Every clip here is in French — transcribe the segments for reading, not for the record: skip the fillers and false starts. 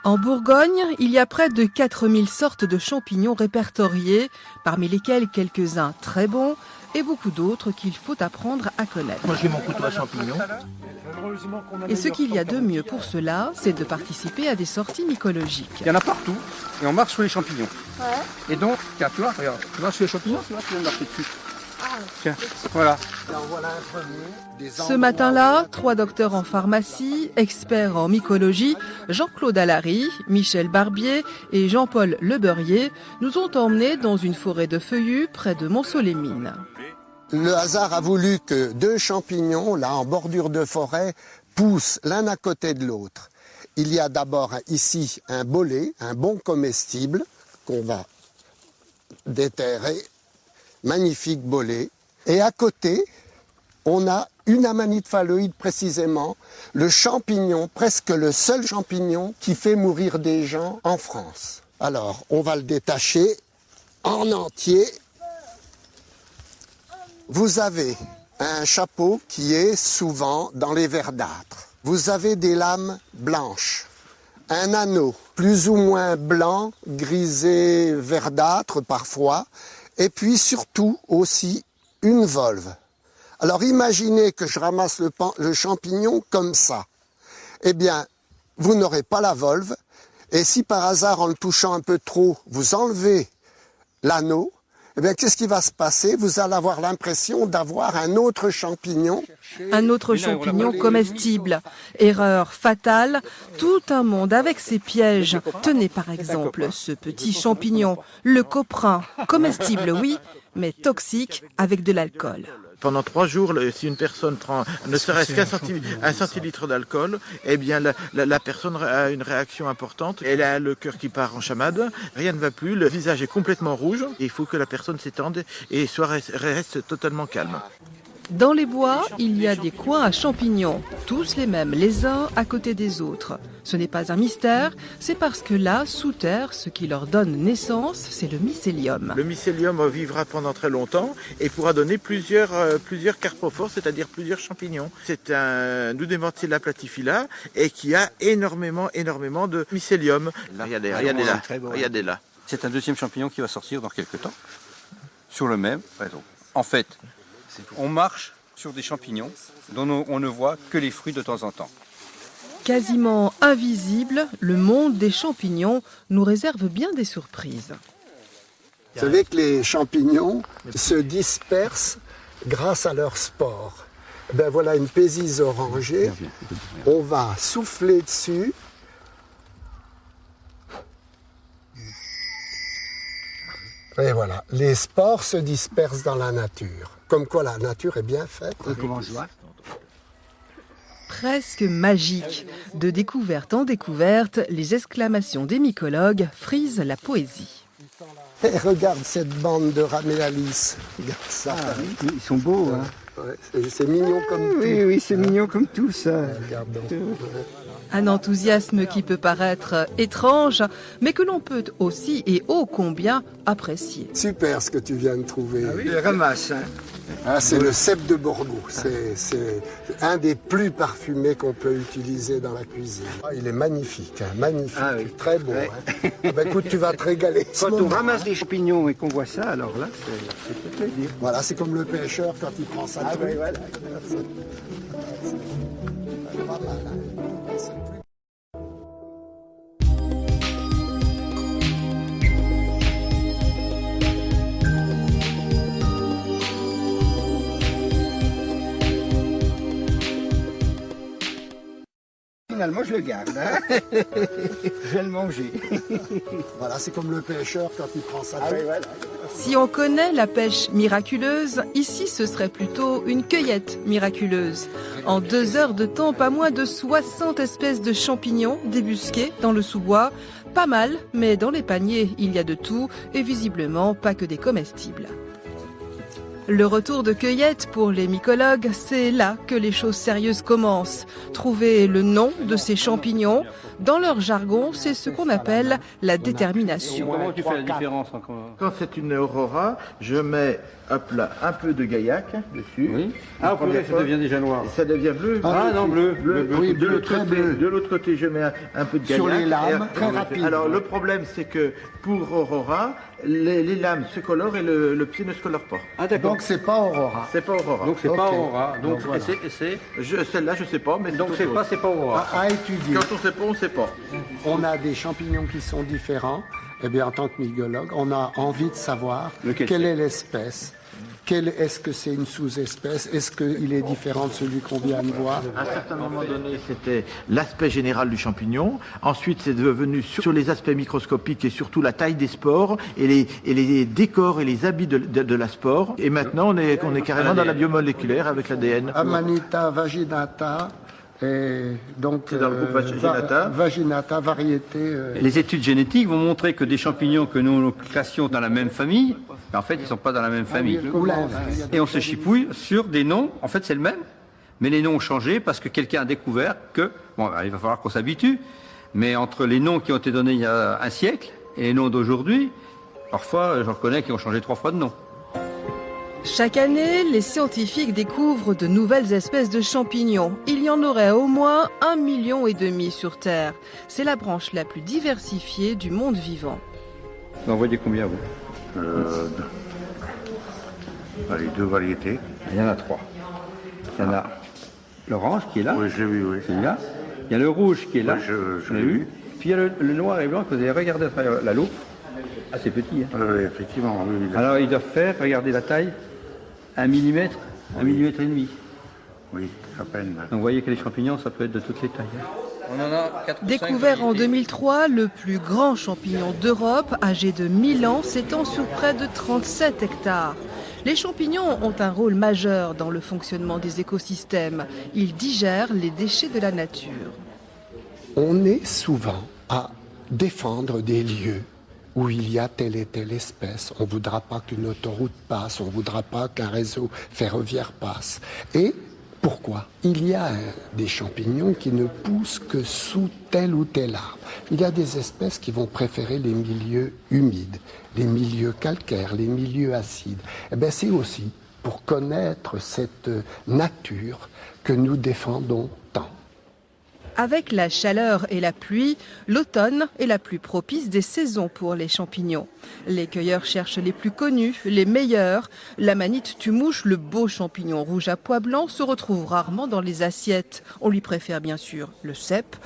En Bourgogne, il y a près de 4000 sortes de champignons répertoriés, parmi lesquels quelques-uns très bons et beaucoup d'autres qu'il faut apprendre à connaître. Moi j'ai mon couteau à champignons. Et ce qu'il y a de mieux pour cela, c'est de participer à des sorties mycologiques. Il y en a partout et on marche sur les champignons. Ouais. Et donc, tiens, tu vois, regarde, tu marches sur les champignons, tu vois, tu viens de marcher dessus. Tiens, voilà. Ce matin-là, 3 docteurs en pharmacie, experts en mycologie, Jean-Claude Allary, Michel Barbier et Jean-Paul Lebeurrier, nous ont emmenés dans une forêt de feuillus près de Montceau-les-Mines. Le hasard a voulu que 2 champignons, là en bordure de forêt, poussent l'un à côté de l'autre. Il y a d'abord ici un bolet, un bon comestible, qu'on va déterrer. Magnifique bolet. Et à côté, on a une amanite phalloïde précisément, le champignon, presque le seul champignon qui fait mourir des gens en France. Alors, on va le détacher en entier. Vous avez un chapeau qui est souvent dans les verdâtres. Vous avez des lames blanches, un anneau plus ou moins blanc, grisé, verdâtre parfois, et puis surtout aussi une volve. Alors imaginez que je ramasse le champignon comme ça. Eh bien, vous n'aurez pas la volve, et si par hasard en le touchant un peu trop, vous enlevez l'anneau, eh bien, qu'est-ce qui va se passer? Vous allez avoir l'impression d'avoir un autre champignon. Un autre champignon comestible. Erreur fatale, tout un monde avec ses pièges. Tenez par exemple ce petit champignon, le coprin, comestible oui, mais toxique avec de l'alcool. Pendant 3 jours, si une personne prend ne serait-ce qu'un centilitre d'alcool, eh bien la personne a une réaction importante. Elle a le cœur qui part en chamade, rien ne va plus, le visage est complètement rouge. Il faut que la personne s'étende et reste totalement calme. Dans les bois, il y a des coins à champignons, tous les mêmes, les uns à côté des autres. Ce n'est pas un mystère, c'est parce que là, sous terre, ce qui leur donne naissance, c'est le mycélium. Le mycélium vivra pendant très longtemps et pourra donner plusieurs carpophores, c'est-à-dire plusieurs champignons. C'est un Nudemantilla platyphila et qui a énormément de mycélium. Regardez là. C'est un deuxième champignon qui va sortir dans quelques temps, sur le même réseau. En fait, on marche sur des champignons dont on ne voit que les fruits de temps en temps. Quasiment invisible, le monde des champignons nous réserve bien des surprises. Vous savez que les champignons se dispersent grâce à leurs spores. Ben voilà une pésise orangée. On va souffler dessus. Et voilà, les spores se dispersent dans la nature. Comme quoi la nature est bien faite. Presque magique. De découverte en découverte, les exclamations des mycologues frisent la poésie. Et regarde cette bande de raméalis. Regarde ça. Ils sont beaux, hein. Ouais, c'est mignon comme tout. Oui, c'est mignon comme tout, ça. Regarde donc. Un enthousiasme qui peut paraître étrange, mais que l'on peut aussi et ô combien apprécier. Super ce que tu viens de trouver. Ah oui, je ramasse. Hein. Ah, c'est le cèpe de Bordeaux. C'est un des plus parfumés qu'on peut utiliser dans la cuisine. Ah, il est magnifique, hein, magnifique, très beau. Ouais. Hein. Ah ben, écoute, tu vas te régaler. Quand on ramasse des champignons et qu'on voit ça, alors là, c'est plaisir. Voilà, c'est comme le pêcheur quand il prend sa truite. Oui, voilà. C'est pas mal, hein. Finalement, je le garde. Hein. Je vais le manger. Voilà, c'est comme le pêcheur quand il prend sa truite. Voilà. Si on connaît la pêche miraculeuse, ici ce serait plutôt une cueillette miraculeuse. En 2 heures de temps, pas moins de 60 espèces de champignons débusqués dans le sous-bois. Pas mal, mais dans les paniers, il y a de tout et visiblement pas que des comestibles. Le retour de cueillette pour les mycologues, c'est là que les choses sérieuses commencent. Trouver le nom de ces champignons, Dans leur jargon, c'est ce qu'on appelle la détermination. Comment tu fais la différence entre... Quand c'est une aurora, je mets hop là, un peu de gaillac dessus. Oui. Ah, pour ça devient déjà noir. Ça devient bleu. Ah non, bleu. Oui, de bleu, l'autre très côté, bleu. de l'autre côté, je mets un peu de gaillac. Sur les lames, Et- très rapide. Alors le problème, c'est que pour aurora, les lames se colorent et le pied ne se colore pas. Ah d'accord. Donc c'est pas Aurora. C'est pas aurora. Donc c'est pas Ok. Aurora. Donc voilà. c'est... Celle-là, je sais pas, mais Donc autre c'est chose. pas Aurora. À étudier. Quand on sait pas, on sait pas. On a des champignons qui sont différents. Eh bien, en tant que mycologue, on a envie de savoir Lequel quelle c'est est l'espèce. Est-ce que c'est une sous-espèce? Est-ce qu'il est différent de celui qu'on vient de voir? À un certain moment donné, c'était l'aspect général du champignon. Ensuite, c'est devenu sur les aspects microscopiques et surtout la taille des spores et les décors et les habits de la spore. Et maintenant, on est carrément dans la biomoléculaire avec l'ADN. Amanita vaginata. Et donc, C'est dans le groupe Vaginata. Vaginata, variété. Les études génétiques vont montrer que des champignons que nous classions dans la même famille, en fait, ils ne sont pas dans la même famille. ou l'inverse. Et on se chipouille sur des noms, en fait, c'est le même, mais les noms ont changé parce que quelqu'un a découvert que, bon, il va falloir qu'on s'habitue, mais entre les noms qui ont été donnés il y a un siècle et les noms d'aujourd'hui, parfois, j'en connais qui ont changé 3 fois de nom. Chaque année, les scientifiques découvrent de nouvelles espèces de champignons. Il y en aurait au moins 1,5 million sur Terre. C'est la branche la plus diversifiée du monde vivant. Vous en voyez combien, vous? Allez, 2 variétés. Il y en a 3. Il y en a l'orange qui est là, Oui, j'ai vu, oui. celui-là. Il y a le rouge qui est là, Oui, je on l'a l'ai vu. vu. Puis il y a le noir et blanc que vous avez regardé à travers la loupe. Ah, c'est petit, hein. Oui, effectivement, oui. Alors, ils doivent faire, regardez la taille, 1 mm, 1 mm et demi. Oui, à peine. Donc, vous voyez que les champignons, ça peut être de toutes les tailles. On en a 4 ou 5 Découvert en variétés. 2003, le plus grand champignon d'Europe, âgé de 1000 ans, s'étend sur près de 37 hectares. Les champignons ont un rôle majeur dans le fonctionnement des écosystèmes. Ils digèrent les déchets de la nature. On est souvent à défendre des lieux où il y a telle et telle espèce. On ne voudra pas qu'une autoroute passe, on ne voudra pas qu'un réseau ferroviaire passe. Et pourquoi? Il y a des champignons qui ne poussent que sous tel ou tel arbre. Il y a des espèces qui vont préférer les milieux humides, les milieux calcaires, les milieux acides. Eh bien, c'est aussi pour connaître cette nature que nous défendons tant. Avec la chaleur et la pluie, l'automne est la plus propice des saisons pour les champignons. Les cueilleurs cherchent les plus connus, les meilleurs. L'amanite tumouche, le beau champignon rouge à pois blancs, se retrouve rarement dans les assiettes. On lui préfère bien sûr le cèpe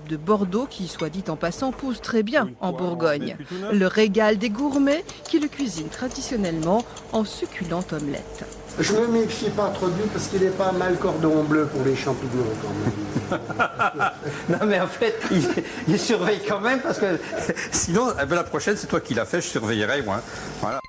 de Bordeaux qui, soit dit en passant, pousse très bien en Bourgogne. Le régal des gourmets qui le cuisinent traditionnellement en succulente omelette. Je ne me méfie pas trop de lui parce qu'il n'est pas mal cordon bleu pour les champignons quand même. Non, mais en fait, il surveille quand même parce que sinon, eh ben, la prochaine, c'est toi qui l'as fait, je surveillerai, moi. Voilà.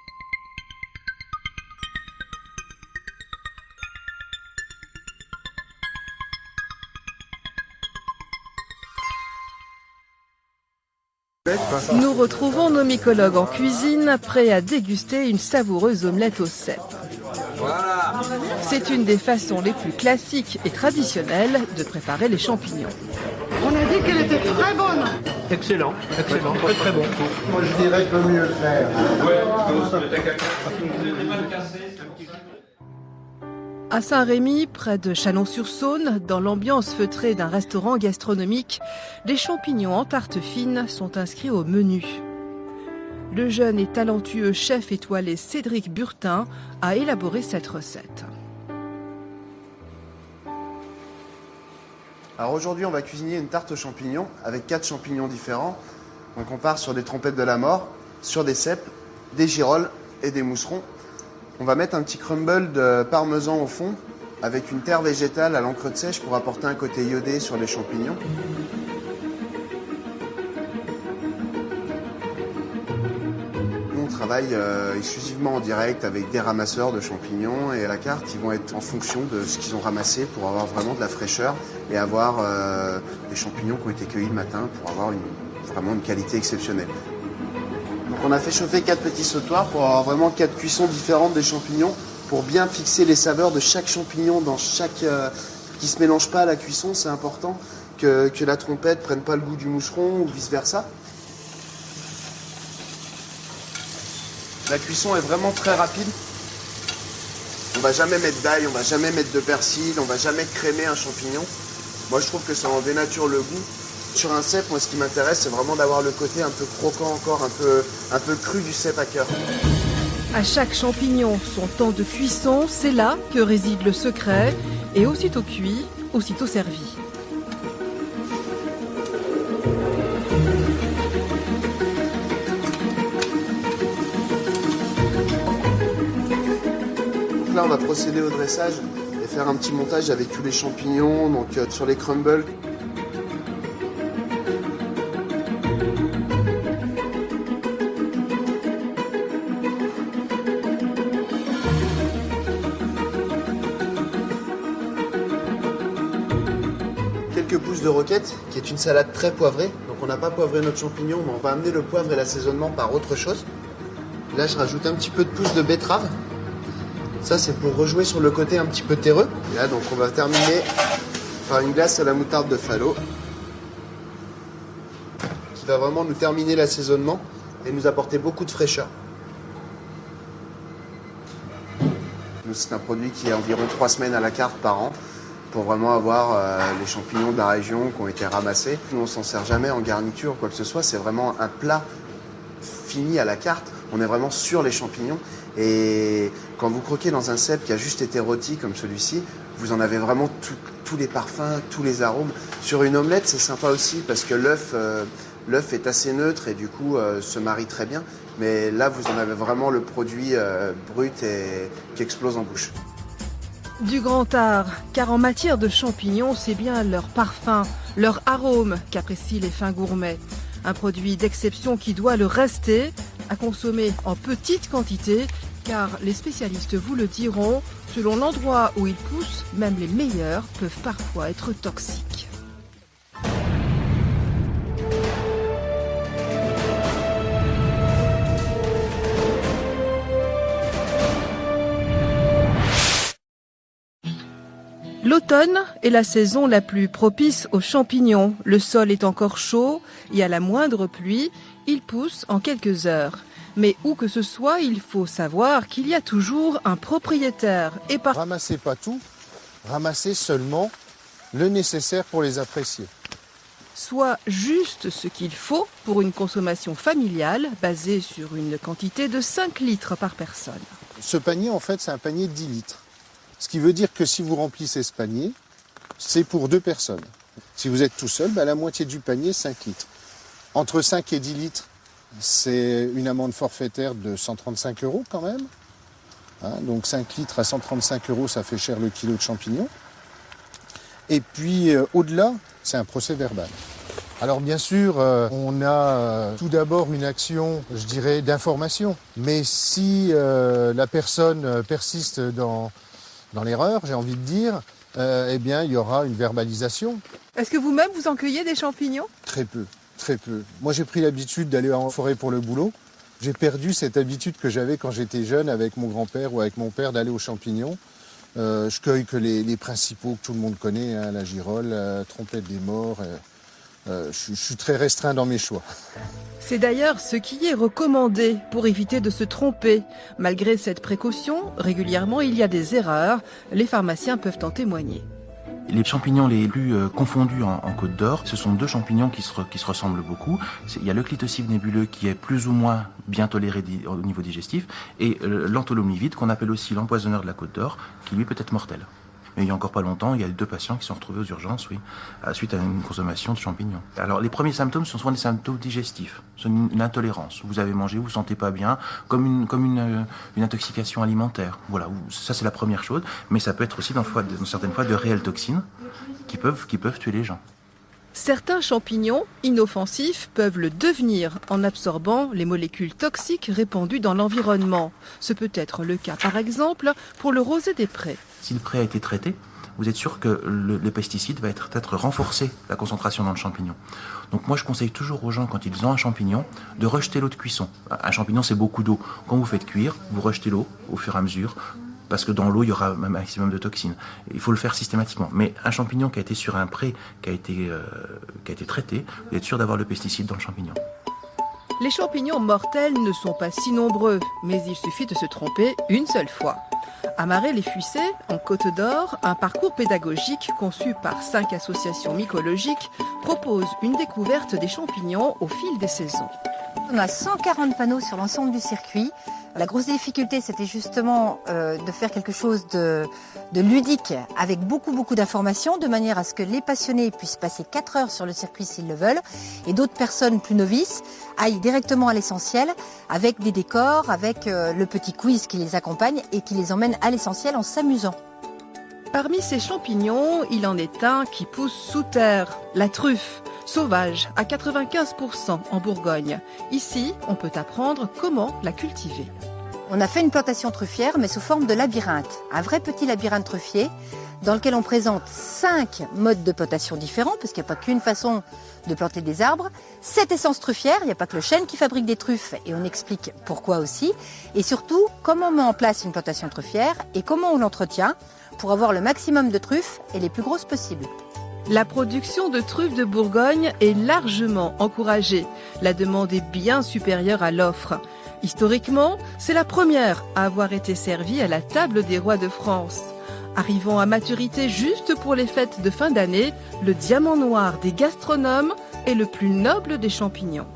Nous retrouvons nos mycologues en cuisine, prêts à déguster une savoureuse omelette au cèpe. C'est une des façons les plus classiques et traditionnelles de préparer les champignons. On a dit qu'elle était très bonne. Excellent, excellent, très très bon. Moi je dirais qu'il peut mieux le faire. À Saint-Rémy, près de Chalon-sur-Saône, dans l'ambiance feutrée d'un restaurant gastronomique, les champignons en tarte fine sont inscrits au menu. Le jeune et talentueux chef étoilé Cédric Burtin a élaboré cette recette. Alors aujourd'hui, on va cuisiner une tarte aux champignons avec 4 champignons différents. Donc on part sur des trompettes de la mort, sur des cèpes, des girolles et des mousserons. On va mettre un petit crumble de parmesan au fond avec une terre végétale à l'encre de sèche pour apporter un côté iodé sur les champignons. Nous, on travaille exclusivement en direct avec des ramasseurs de champignons et à la carte, ils vont être en fonction de ce qu'ils ont ramassé pour avoir vraiment de la fraîcheur et avoir des champignons qui ont été cueillis le matin pour avoir vraiment une qualité exceptionnelle. Donc on a fait chauffer 4 petits sautoirs pour avoir vraiment 4 cuissons différentes des champignons pour bien fixer les saveurs de chaque champignon dans chaque qui se mélange pas à la cuisson. C'est important que la trompette prenne pas le goût du moucheron ou vice-versa. La cuisson est vraiment très rapide. On va jamais mettre d'ail, on va jamais mettre de persil, on va jamais crémer un champignon. Moi, je trouve que ça en dénature le goût. Sur un cèpe, moi, ce qui m'intéresse, c'est vraiment d'avoir le côté un peu croquant encore, un peu cru du cèpe à cœur. À chaque champignon, son temps de cuisson, c'est là que réside le secret. Et aussitôt cuit, aussitôt servi. Donc là, on va procéder au dressage et faire un petit montage avec tous les champignons, donc sur les crumbles. Quelques pousses de roquette, qui est une salade très poivrée. Donc on n'a pas poivré notre champignon, mais on va amener le poivre et l'assaisonnement par autre chose. Là, je rajoute un petit peu de pousses de betterave. Ça, c'est pour rejouer sur le côté un petit peu terreux. Et là, donc, on va terminer par une glace à la moutarde de Fallot, qui va vraiment nous terminer l'assaisonnement et nous apporter beaucoup de fraîcheur. Nous, c'est un produit qui est environ 3 semaines à la carte par an, pour vraiment avoir les champignons de la région qui ont été ramassés. Nous, on s'en sert jamais en garniture ou quoi que ce soit. C'est vraiment un plat fini à la carte. On est vraiment sur les champignons. Et quand vous croquez dans un cèpe qui a juste été rôti comme celui-ci, vous en avez vraiment tous les parfums, tous les arômes. Sur une omelette, c'est sympa aussi parce que l'œuf est assez neutre et du coup se marie très bien. Mais là, vous en avez vraiment le produit brut et qui explose en bouche. Du grand art, car en matière de champignons, c'est bien leur parfum, leur arôme qu'apprécient les fins gourmets. Un produit d'exception qui doit le rester, à consommer en petite quantité, car les spécialistes vous le diront, selon l'endroit où il pousse, même les meilleurs peuvent parfois être toxiques. L'automne est la saison la plus propice aux champignons. Le sol est encore chaud et à la moindre pluie, ils poussent en quelques heures. Mais où que ce soit, il faut savoir qu'il y a toujours un propriétaire. Et Ramassez pas tout, ramassez seulement le nécessaire pour les apprécier. Soit juste ce qu'il faut pour une consommation familiale basée sur une quantité de 5 litres par personne. Ce panier, en fait, c'est un panier de 10 litres. Ce qui veut dire que si vous remplissez ce panier, c'est pour 2 personnes. Si vous êtes tout seul, la moitié du panier, 5 litres. Entre 5 et 10 litres, c'est une amende forfaitaire de 135 € quand même. Donc 5 litres à 135 €, ça fait cher le kilo de champignons. Et puis au-delà, c'est un procès verbal. Alors bien sûr, on a tout d'abord une action, je dirais, d'information. Mais si la personne persiste dans l'erreur, j'ai envie de dire, eh bien il y aura une verbalisation. Est-ce que vous-même vous en cueillez des champignons ? Très peu. Très peu. Moi, j'ai pris l'habitude d'aller en forêt pour le boulot. J'ai perdu cette habitude que j'avais quand j'étais jeune avec mon grand-père ou avec mon père d'aller aux champignons. Je cueille que les principaux que tout le monde connaît, la girole, la trompette des morts. Je suis très restreint dans mes choix. C'est d'ailleurs ce qui est recommandé pour éviter de se tromper. Malgré cette précaution, régulièrement il y a des erreurs. Les pharmaciens peuvent en témoigner. Les champignons les plus confondus en Côte d'Or, ce sont 2 champignons qui se ressemblent beaucoup. Il y a le clitocide nébuleux qui est plus ou moins bien toléré au niveau digestif et l'entolomivide qu'on appelle aussi l'empoisonneur de la Côte d'Or qui lui peut être mortel. Mais il y a encore pas longtemps, il y a 2 patients qui sont retrouvés aux urgences, suite à une consommation de champignons. Alors, les premiers symptômes sont souvent des symptômes digestifs. C'est une intolérance. Vous avez mangé, vous vous sentez pas bien, comme une intoxication alimentaire. Voilà, ça c'est la première chose. Mais ça peut être aussi, dans certaines fois, de réelles toxines qui peuvent tuer les gens. Certains champignons inoffensifs peuvent le devenir en absorbant les molécules toxiques répandues dans l'environnement. Ce peut être le cas, par exemple, pour le rosé des prés. Si le pré a été traité, vous êtes sûr que le pesticide va peut-être renforcer la concentration dans le champignon. Donc moi, je conseille toujours aux gens, quand ils ont un champignon, de rejeter l'eau de cuisson. Un champignon, c'est beaucoup d'eau. Quand vous faites cuire, vous rejetez l'eau au fur et à mesure, parce que dans l'eau, il y aura un maximum de toxines. Il faut le faire systématiquement. Mais un champignon qui a été sur un pré, qui a été traité, vous êtes sûr d'avoir le pesticide dans le champignon. Les champignons mortels ne sont pas si nombreux, mais il suffit de se tromper une seule fois. À Marais-les-Fuissets, en Côte d'Or, un parcours pédagogique conçu par 5 associations mycologiques propose une découverte des champignons au fil des saisons. On a 140 panneaux sur l'ensemble du circuit. La grosse difficulté, c'était justement de faire quelque chose de ludique avec beaucoup d'informations, de manière à ce que les passionnés puissent passer 4 heures sur le circuit s'ils le veulent, et d'autres personnes plus novices aillent directement à l'essentiel avec des décors, avec le petit quiz qui les accompagne et qui les emmène à l'essentiel en s'amusant. Parmi ces champignons, il en est un qui pousse sous terre, la truffe, sauvage, à 95% en Bourgogne. Ici, on peut apprendre comment la cultiver. On a fait une plantation truffière, mais sous forme de labyrinthe. Un vrai petit labyrinthe truffier, dans lequel on présente 5 modes de plantation différents, parce qu'il n'y a pas qu'une façon de planter des arbres. 7 essences truffières, il n'y a pas que le chêne qui fabrique des truffes, et on explique pourquoi aussi. Et surtout, comment on met en place une plantation truffière, et comment on l'entretient, pour avoir le maximum de truffes et les plus grosses possibles. La production de truffes de Bourgogne est largement encouragée. La demande est bien supérieure à l'offre. Historiquement, c'est la première à avoir été servie à la table des rois de France. Arrivant à maturité juste pour les fêtes de fin d'année, le diamant noir des gastronomes est le plus noble des champignons.